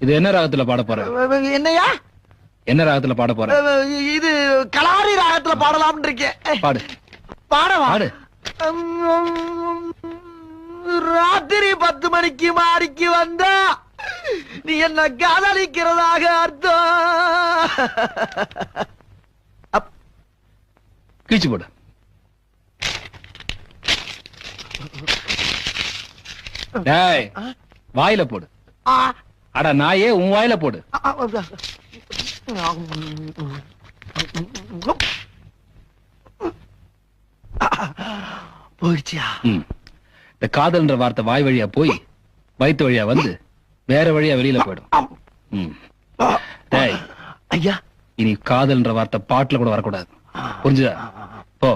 இது என்ன ராகத்துல பாட போற? என்னையா? என்ன ராகத்துல பாட போற? இது கலாரி ராகத்துல பாடலாம்னு இருக்கேன். பாடு. பாடவா? பாடு. ராத்திரி 10 மணிக்கு மாடிக்கு வந்தா நீ என்ன காதலிக்கிறதாக அர்த்தம். கீச்சு போடு. டேய், வாயில போடு. அட நாயே, உன் வாயில போடு. போயிடுச்சியா? இந்த காதல்ன்ற வார்த்தை வாய் வழியா போய் வயிற்று வழியா வந்து வேற வழியா வெளியில போயிடும். டேய் ஐயா, இனி காதல்ன்ற வார்த்தை பாட்டுல கூட வரக்கூடாது. புரிஞ்சுதா? போ.